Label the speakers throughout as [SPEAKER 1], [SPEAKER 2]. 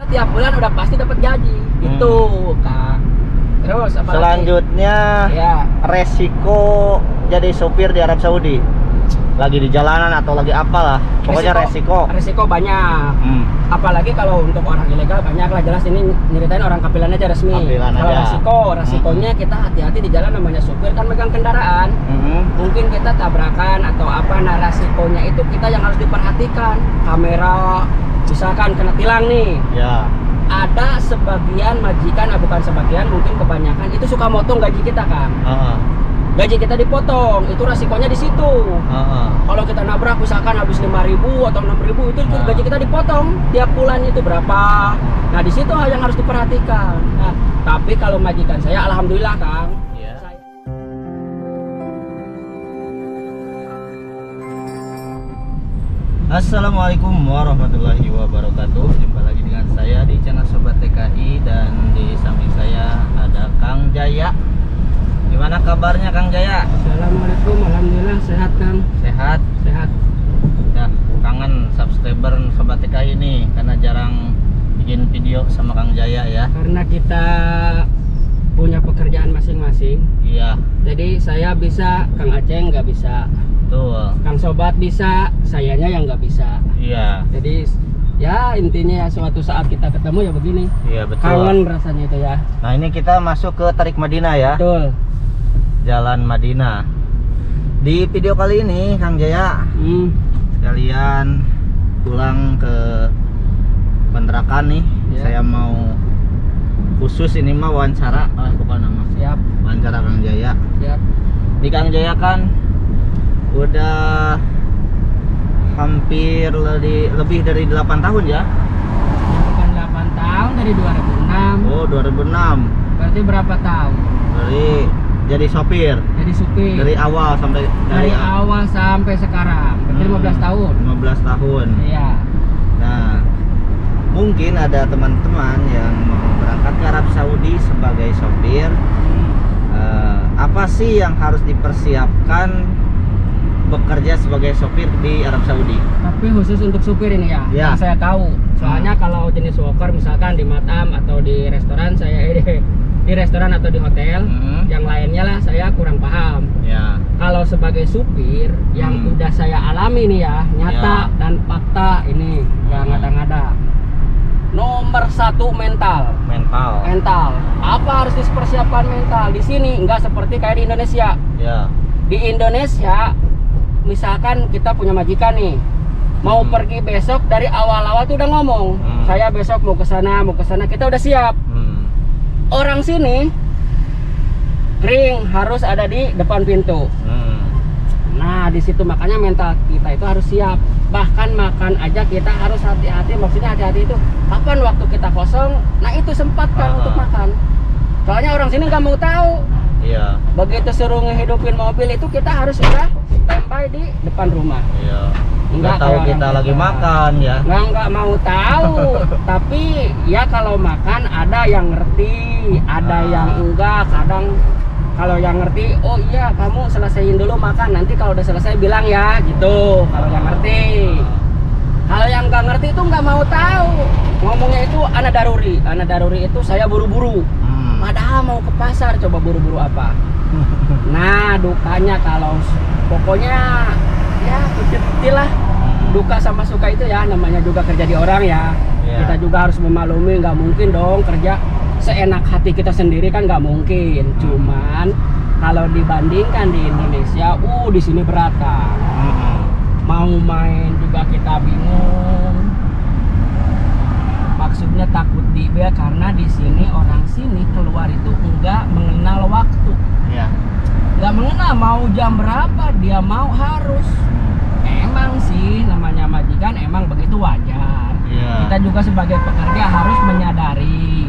[SPEAKER 1] tiap bulan udah pasti dapat gaji. Itu Kang. Terus apa
[SPEAKER 2] selanjutnya
[SPEAKER 1] ya, resiko
[SPEAKER 2] jadi sopir di Arab Saudi, lagi di jalanan atau lagi apalah, pokoknya resiko
[SPEAKER 1] banyak. Apalagi kalau untuk orang ilegal banyak lah, jelas ini nyeritain orang kapilan aja resmi. Kalau resikonya kita hati-hati di jalan, namanya supir kan megang kendaraan. Mungkin kita tabrakan atau apa, nah resikonya itu kita yang harus diperhatikan. Kamera misalkan kena tilang nih. Ya. Ada sebagian majikan, bukan sebagian, mungkin kebanyakan itu suka motong gaji kita kan. Gaji kita dipotong, itu resikonya di situ. Kalau kita nabrak misalkan habis 5.000 atau 6.000, itu gaji kita dipotong tiap bulan itu berapa. Nah di situ hal yang harus diperhatikan. Nah, tapi kalau majikan saya alhamdulillah Kang.
[SPEAKER 2] Assalamualaikum warahmatullahi wabarakatuh. Jumpa lagi dengan saya di channel Sobat TKI, dan di samping saya ada Kang Jaya. Gimana kabarnya Kang Jaya?
[SPEAKER 1] Assalamualaikum, alhamdulillah sehat Kang.
[SPEAKER 2] Sehat? Sehat. Ya, kangen subscriber Sobat TKI ini karena jarang bikin video sama Kang Jaya ya.
[SPEAKER 1] Karena kita punya pekerjaan masing-masing.
[SPEAKER 2] Iya.
[SPEAKER 1] Jadi saya bisa, Kang Aceh nggak bisa.
[SPEAKER 2] Betul.
[SPEAKER 1] Kang Sobat bisa, sayanya yang nggak bisa.
[SPEAKER 2] Iya.
[SPEAKER 1] Jadi ya intinya suatu saat kita ketemu ya begini.
[SPEAKER 2] Iya betul.
[SPEAKER 1] Kangen rasanya itu ya.
[SPEAKER 2] Nah ini kita masuk ke Tarik Madinah ya.
[SPEAKER 1] Betul.
[SPEAKER 2] Jalan Madinah. Di video kali ini Kang Jaya sekalian pulang ke kontrakan nih. Ya. Saya mau khusus ini mah wawancara, bukan nama.
[SPEAKER 1] Siap.
[SPEAKER 2] Wawancara Kang Jaya.
[SPEAKER 1] Siap.
[SPEAKER 2] Di Kang Jaya kan udah hampir lebih dari 8 tahun ya.
[SPEAKER 1] Bukan 8 tahun, dari 2006.
[SPEAKER 2] Oh 2006.
[SPEAKER 1] Berarti berapa tahun?
[SPEAKER 2] Jadi sopir.
[SPEAKER 1] Jadi supir.
[SPEAKER 2] Dari awal sampai
[SPEAKER 1] awal sampai sekarang. Berarti 15 tahun.
[SPEAKER 2] 15 tahun.
[SPEAKER 1] Iya.
[SPEAKER 2] Nah, mungkin ada teman-teman yang mau berangkat ke Arab Saudi sebagai sopir. Apa sih yang harus dipersiapkan bekerja sebagai sopir di Arab Saudi? Tapi
[SPEAKER 1] khusus untuk supir ini ya, yang saya tahu. Soalnya kalau jenis worker misalkan di matam atau di restoran, saya di restoran atau di hotel, yang lainnya lah saya kurang paham. Ya. Kalau sebagai supir yang udah saya alami nih ya, nyata dan fakta ini, nggak ngada-ngada. Nomor 1 mental. Mental. Apa harus dipersiapkan mental? Di sini nggak seperti kayak di Indonesia. Ya. Di Indonesia, misalkan kita punya majikan nih, mau pergi besok, dari awal-awal tuh udah ngomong, saya besok mau ke sana, kita udah siap. Orang sini ring harus ada di depan pintu. Nah di situ makanya mental kita itu harus siap. Bahkan makan aja kita harus hati-hati. Maksudnya hati-hati itu kapan waktu kita kosong, nah itu sempatkan untuk makan. Soalnya orang sini nggak mau tahu. Iya. Begitu suruh ngehidupin mobil itu kita harus udah standby di depan rumah. Iya. Nggak tahu kita lagi makan ya. Nggak mau tahu. Tapi ya kalau makan ada yang ngerti, ada yang enggak. Kadang kalau yang ngerti, oh iya kamu selesaiin dulu makan, nanti kalau udah selesai bilang ya gitu. Kalau yang ngerti. Kalau yang nggak ngerti itu nggak mau tahu. Ngomongnya itu ana daruri itu saya buru-buru. Padahal mau ke pasar, coba buru-buru apa. Nah dukanya kalau pokoknya ya kecil lah. Duka sama suka itu ya, namanya juga kerja di orang ya. Kita juga harus memaklumi, nggak mungkin dong kerja seenak hati kita sendiri kan, nggak mungkin. Cuman kalau dibandingkan di Indonesia, di sini berat kan. Mau main juga kita bingung. Maksudnya takut dibegal karena di sini orang sini keluar itu enggak mengenal waktu. Nggak mengenal mau jam berapa dia mau harus. Emang sih namanya majikan emang begitu wajar. Kita juga sebagai pekerja harus menyadari.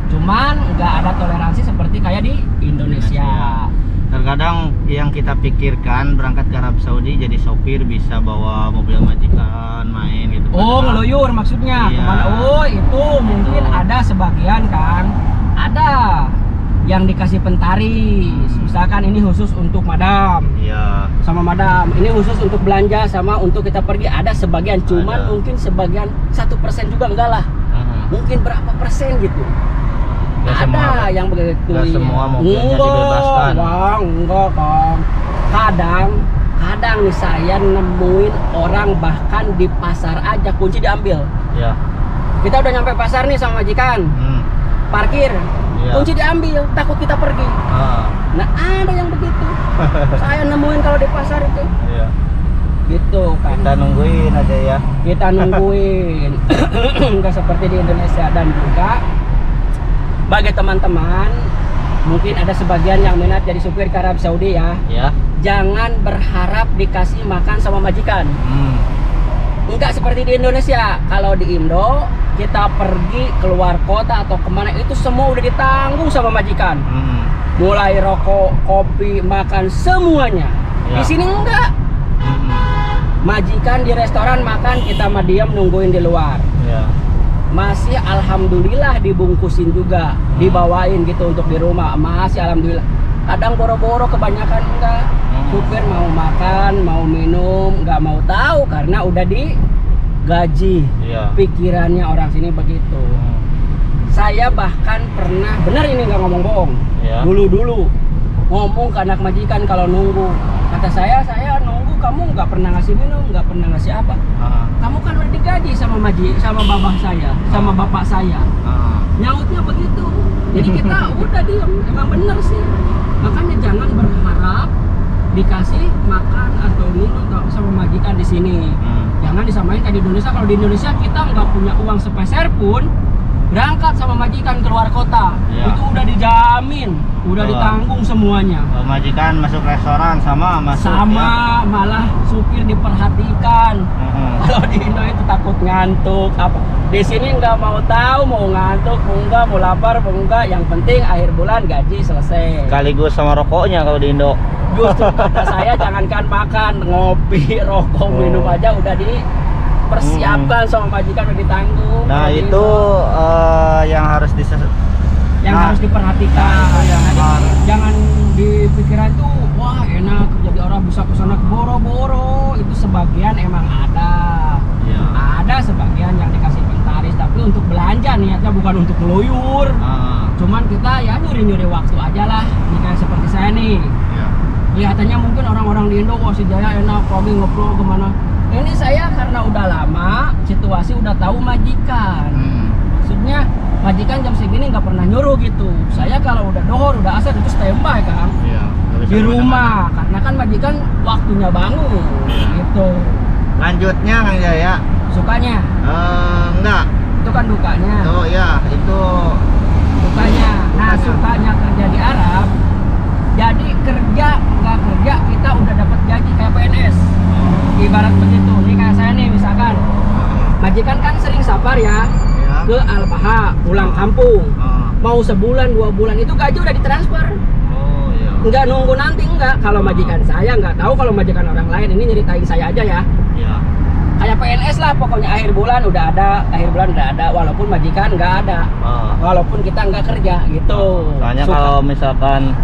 [SPEAKER 1] Cuman nggak ada toleransi seperti kayak di Indonesia. Terkadang yang kita pikirkan berangkat ke Arab Saudi jadi sopir bisa bawa mobil majikan main gitu. Oh ngeluyur maksudnya. Oh itu mungkin ada sebagian kan. Ada yang dikasih pentaris, misalkan ini khusus untuk madam, sama madam, ini khusus untuk belanja sama untuk kita pergi, ada sebagian, cuman mungkin sebagian 1% juga enggak lah, mungkin 100% gitu.
[SPEAKER 2] Gak
[SPEAKER 1] ada
[SPEAKER 2] semua,
[SPEAKER 1] yang begitu.
[SPEAKER 2] Gak semua mobilnya dibebaskan.
[SPEAKER 1] Enggak Kang. Kadang nih saya nemuin orang bahkan di pasar aja kunci diambil.
[SPEAKER 2] Ya.
[SPEAKER 1] Kita udah nyampe pasar nih sama majikan. Parkir. Ya. Kunci diambil, takut kita pergi. Nah, ada yang begitu. Saya nemuin kalau di pasar itu. Iya. Gitu kan.
[SPEAKER 2] Kita nungguin aja ya.
[SPEAKER 1] Kita nungguin. Enggak seperti di Indonesia. Dan juga bagi teman-teman, mungkin ada sebagian yang minat jadi supir ke Arab Saudi ya. Ya. Jangan berharap dikasih makan sama majikan. Enggak seperti di Indonesia. Kalau di Indo, kita pergi keluar kota atau kemana itu semua udah ditanggung sama majikan. Mulai rokok, kopi, makan semuanya. Ya. Di sini enggak. Majikan di restoran makan, kita mah diam nungguin di luar. Ya. Masih alhamdulillah dibungkusin juga, dibawain gitu untuk di rumah. Masih alhamdulillah. Kadang boro-boro kebanyakan enggak. Supir mau makan, mau minum, nggak mau tahu karena udah digaji. Ya. Pikirannya orang sini begitu. Saya bahkan pernah, benar ini nggak ngomong bohong. Ya. Dulu ngomong ke anak majikan kalau nunggu. Kata saya nunggu kamu nggak pernah ngasih minum, nggak pernah ngasih apa. Kamu kan udah digaji sama sama bapak saya. Nyautnya begitu. Jadi kita udah diam. Emang bener sih. Makanya jangan berharap dikasih makan atau minum sama majikan di sini. Jangan disamain kayak di Indonesia. Kalau di Indonesia kita nggak punya uang sepeser pun, berangkat sama majikan keluar kota, itu udah dijamin, udah ditanggung semuanya.
[SPEAKER 2] Majikan masuk restoran sama
[SPEAKER 1] malah supir diperhatikan. Kalau di Indo itu takut ngantuk apa. Di sini nggak mau tahu mau ngantuk, mau enggak, mau lapar, mau enggak. Yang penting akhir bulan gaji selesai.
[SPEAKER 2] Sekaligus sama rokoknya kalau di Indo.
[SPEAKER 1] Justru kata saya jangankan makan, ngopi, rokok, minum aja udah dipersiapkan sama majikan, udah ditanggung.
[SPEAKER 2] Nah itu yang harus
[SPEAKER 1] harus diperhatikan. Jangan dipikiran tuh wah enak jadi orang bisa kesana boro-boro. Itu sebagian emang ada. Ya. Ada sebagian yang dikasih inventaris, tapi untuk belanja niatnya bukan untuk ngeluyur. Cuman kita ya nyuri-nyuri waktu aja lah. Ini kayak seperti saya nih. Kelihatannya mungkin orang-orang di Indo, wah si Jaya enak, pergi ngeplong kemana. Ini saya karena udah lama, situasi udah tahu majikan. Maksudnya majikan jam segini nggak pernah nyuruh gitu. Saya kalau udah dohor, udah asar itu standby kan. Di rumah, karena kan majikan waktunya bangun. Gitu.
[SPEAKER 2] Lanjutnya Kang Jaya.
[SPEAKER 1] Sukanya?
[SPEAKER 2] Enggak.
[SPEAKER 1] Itu kan dukanya.
[SPEAKER 2] Oh ya, itu
[SPEAKER 1] dukanya. Nah, sukanya kerja di Arab. Jadi kerja nggak kerja kita udah dapat gaji kayak PNS. Ibarat begitu. Nih kayak saya nih misalkan. Majikan kan sering safar ya ke Al-Baha, pulang kampung. Mau sebulan 2 bulan itu gaji udah ditransfer. Nggak nunggu nanti enggak. Kalau majikan saya nggak tahu kalau majikan orang lain, ini nyeritain saya aja ya. Kayak PNS lah pokoknya akhir bulan udah ada, walaupun majikan nggak ada. Walaupun kita nggak kerja gitu.
[SPEAKER 2] Soalnya kalau misalkan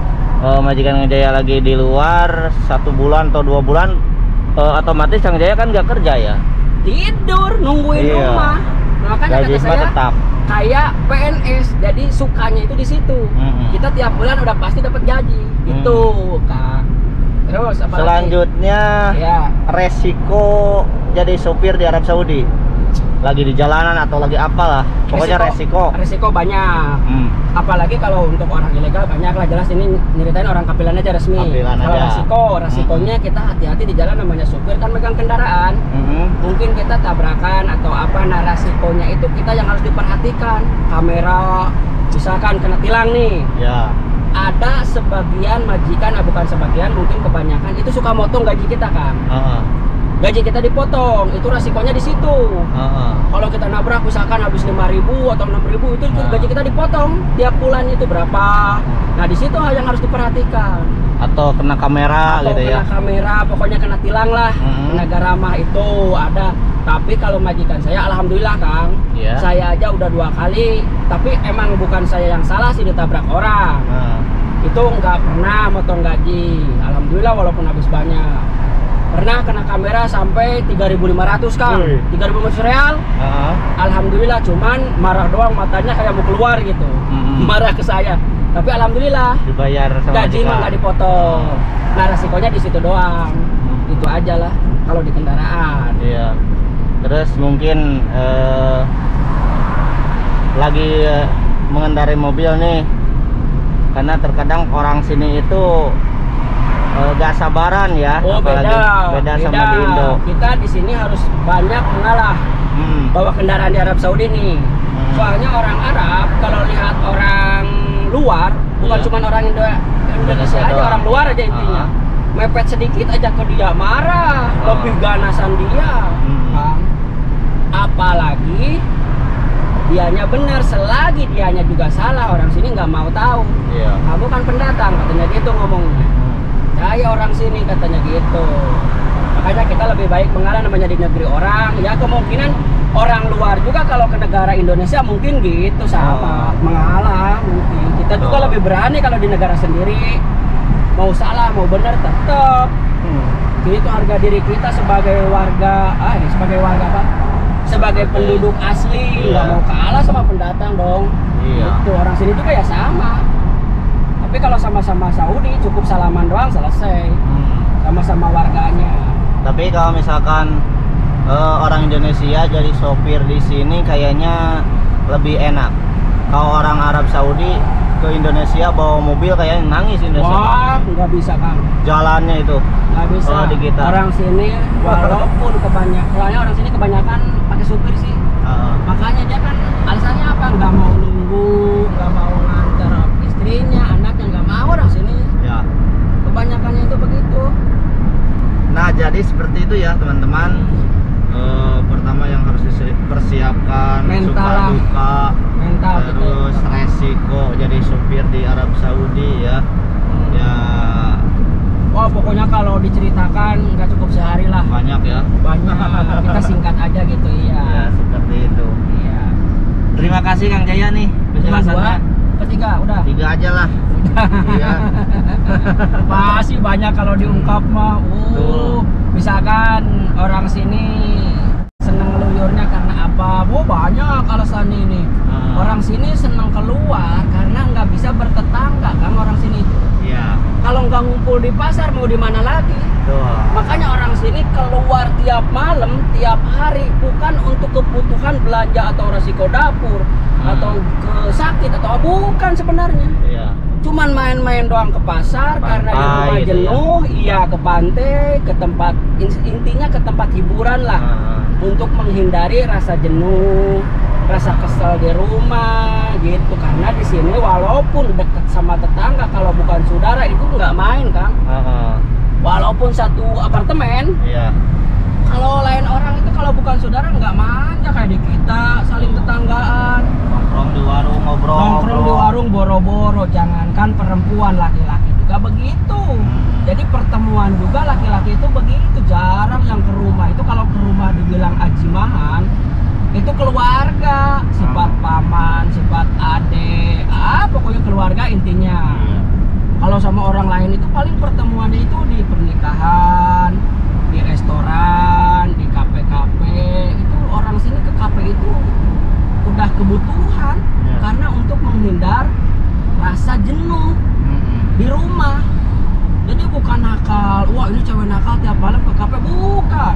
[SPEAKER 2] majikan Jaya lagi di luar 1 bulan atau 2 bulan, otomatis Kang Jaya kan nggak kerja ya.
[SPEAKER 1] Tidur nungguin rumah. Makanya
[SPEAKER 2] gaji
[SPEAKER 1] kata saya
[SPEAKER 2] tetap
[SPEAKER 1] kayak PNS, jadi sukanya itu di situ. Kita tiap bulan udah pasti dapat gaji. Itu Kak. Terus apa
[SPEAKER 2] selanjutnya resiko jadi sopir di Arab Saudi, lagi di jalanan atau lagi apalah, pokoknya resiko banyak. Apalagi kalau untuk orang ilegal banyak lah, jelas ini nyeritain orang kapilan aja resmi. Kalau resikonya kita hati-hati di jalan, namanya supir kan megang kendaraan. Mungkin kita tabrakan atau apa, nah resikonya itu kita yang harus diperhatikan. Kamera misalkan kena tilang nih. Ada sebagian majikan, bukan sebagian, mungkin kebanyakan itu suka motong gaji kita kan. Gaji kita dipotong, itu resikonya di situ. Kalau kita nabrak misalkan habis 5.000 atau 6.000 itu gaji kita dipotong tiap bulan itu berapa. Nah di situ yang harus diperhatikan. Atau kena kamera gitu ya.
[SPEAKER 1] Kena kamera, pokoknya kena tilang lah. Kena garamah itu ada. Tapi kalau majikan saya alhamdulillah Kang, saya aja udah 2 kali. Tapi emang bukan saya yang salah sih ditabrak orang. Itu nggak pernah motong gaji. Alhamdulillah walaupun habis banyak. Pernah kena kamera sampai 3.500 Kang. 3.500 real. Alhamdulillah, cuman marah doang, matanya kayak mau keluar gitu. Marah ke saya. Tapi alhamdulillah
[SPEAKER 2] dibayar sama
[SPEAKER 1] gaji mah nggak dipotong. Nah resikonya di situ doang. Itu aja lah kalau di kendaraan.
[SPEAKER 2] Iya. Terus mungkin lagi mengendarai mobil nih, karena terkadang orang sini itu gak sabaran ya.
[SPEAKER 1] Oh,
[SPEAKER 2] apalagi beda sama di Indo.
[SPEAKER 1] Kita di sini harus banyak mengalah bawa kendaraan di Arab Saudi nih. Soalnya orang Arab kalau lihat orang luar, bukan cuma orang Indonesia aja, orang luar aja intinya. Mepet sedikit aja ke dia marah, lebih ganasan dia. Apalagi dianya benar, selagi dianya juga salah, orang sini nggak mau tahu. Kamu kan pendatang, katanya gitu ngomongnya. Saya orang sini, katanya gitu. Makanya kita lebih baik mengalah, namanya di negeri orang. Ya kemungkinan orang luar juga kalau ke negara Indonesia mungkin gitu sama, mengalah mungkin. Kita juga lebih berani kalau di negara sendiri. Mau salah, mau benar tetap. Itu harga diri kita sebagai warga, sebagai warga apa? Sebagai penduduk asli, nggak mau kalah sama pendatang dong. Itu orang sini juga ya sama. Tapi kalau sama-sama Saudi cukup salaman doang selesai. Sama-sama warganya.
[SPEAKER 2] Tapi kalau misalkan orang Indonesia jadi sopir di sini kayaknya lebih enak. Kalau orang Arab Saudi ke Indonesia bawa mobil kayaknya nangis Indonesia.
[SPEAKER 1] Wah, nggak bisa Kang.
[SPEAKER 2] Jalannya itu
[SPEAKER 1] nggak bisa.
[SPEAKER 2] Kalau di kita.
[SPEAKER 1] Orang sini walaupun soalnya orang sini kebanyakan pakai supir sih. Makanya dia kan alasannya apa? Nggak mau nunggu, nggak mau nganter istrinya, anaknya, nggak mau orang sini.
[SPEAKER 2] Ya.
[SPEAKER 1] Kebanyakannya itu begitu.
[SPEAKER 2] Nah, jadi seperti itu ya teman-teman. Pertama yang harus dipersiapkan
[SPEAKER 1] mental,
[SPEAKER 2] suka duka,
[SPEAKER 1] mental,
[SPEAKER 2] terus
[SPEAKER 1] gitu.
[SPEAKER 2] resiko jadi supir di Arab Saudi ya. Ya.
[SPEAKER 1] Wah, pokoknya kalau diceritakan nggak cukup sehari lah.
[SPEAKER 2] Banyak ya.
[SPEAKER 1] Banyak. Kita singkat aja gitu ya.
[SPEAKER 2] Ya, seperti itu.
[SPEAKER 1] Iya.
[SPEAKER 2] Terima kasih Kang Jaya nih penjelasannya.
[SPEAKER 1] Ketiga, udah.
[SPEAKER 2] 3 aja lah. Iya.
[SPEAKER 1] Masih banyak kalau diungkap mah. Misalkan orang sini seneng ngeluyurnya karena apa? Banyak alasan ini. Orang sini seneng keluar karena nggak bisa bertetangga kan orang sini itu.
[SPEAKER 2] Iya.
[SPEAKER 1] Kalau nggak ngumpul di pasar mau di mana lagi? Makanya orang sini keluar tiap malam, tiap hari bukan untuk kebutuhan belanja atau resiko dapur atau ke sakit atau bukan sebenarnya.
[SPEAKER 2] Iya.
[SPEAKER 1] Cuman main-main doang ke pasar karena di rumah
[SPEAKER 2] gitu
[SPEAKER 1] jenuh, iya ke pantai, ke tempat intinya ke tempat hiburan lah. Untuk menghindari rasa jenuh, rasa kesel di rumah gitu. Karena di sini walaupun dekat sama tetangga, kalau bukan saudara itu nggak main Kang. Walaupun satu apartemen, kalau lain orang itu kalau bukan saudara nggak main ya kayak di kita saling tetanggaan.
[SPEAKER 2] Nongkrong di warung ngobrol.
[SPEAKER 1] Nongkrong di warung boro-boro, jangankan perempuan, laki-laki juga begitu. Jadi pertemuan juga laki-laki itu begitu, jarang yang ke rumah. Itu kalau ke rumah dibilang ajimahan, itu keluarga, sifat paman, sifat ade, pokoknya keluarga intinya. Kalau sama orang lain itu paling pertemuannya itu di pernikahan, di restoran, di kafe-kafe. Itu orang sini ke kafe itu udah kebutuhan karena untuk menghindar rasa jenuh di rumah. Jadi bukan nakal, wah ini cewek nakal tiap malam ke kafe, bukan.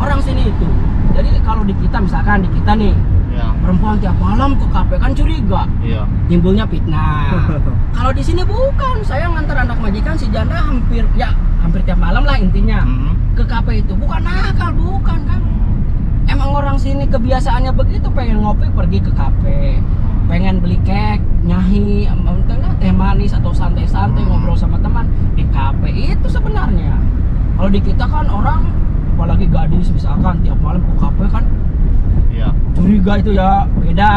[SPEAKER 1] Orang sini itu. Jadi kalau di kita misalkan di kita nih, perempuan tiap malam ke kafe kan curiga. Timbulnya fitnah. Kalau di sini bukan, saya ngantar anak majikan si janda hampir tiap malam lah intinya. Ke kafe itu bukan nakal, bukan kan. Emang orang sini kebiasaannya begitu, pengen ngopi pergi ke kafe, pengen beli kek, nyahi, teh manis atau santai-santai ngobrol sama teman di kafe itu sebenarnya. Kalau di kita kan orang, apalagi gadis misalkan tiap malam ke kafe kan, curiga itu ya beda.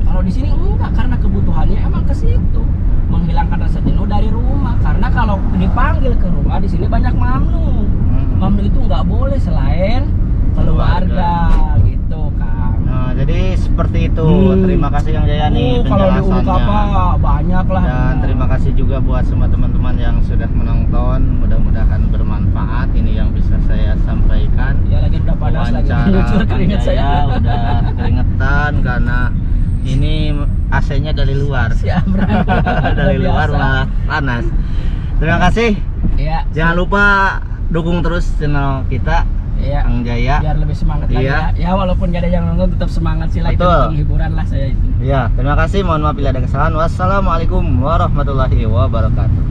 [SPEAKER 1] Kalau di sini enggak, karena kebutuhannya emang ke situ, menghilangkan rasa jenuh dari rumah. Karena kalau dipanggil ke rumah di sini banyak mamnu. Mamnu itu nggak boleh selain keluarga gitu Kang.
[SPEAKER 2] Jadi seperti itu. Terima kasih Kang Jaya nih
[SPEAKER 1] kalau di Ulu
[SPEAKER 2] penjelasannya.
[SPEAKER 1] Kapa banyak lah.
[SPEAKER 2] Dan terima kasih juga buat semua teman-teman yang sudah menonton. Mudah-mudahan bermanfaat. Ini yang bisa saya sampaikan.
[SPEAKER 1] Ya lagi udah panas lagi.
[SPEAKER 2] Wawancara keringet saya udah keringetan karena ini AC-nya dari luar. Dari luar malah panas. Terima kasih.
[SPEAKER 1] Iya.
[SPEAKER 2] Jangan lupa dukung terus channel kita.
[SPEAKER 1] Iya.
[SPEAKER 2] Kang Jaya.
[SPEAKER 1] Biar lebih semangat lagi ya. Ya walaupun gak ada yang nonton tetap semangat sih lah. Itu hiburan lah saya itu.
[SPEAKER 2] Iya, terima kasih. Mohon maaf bila ada kesalahan. Wassalamualaikum warahmatullahi wabarakatuh.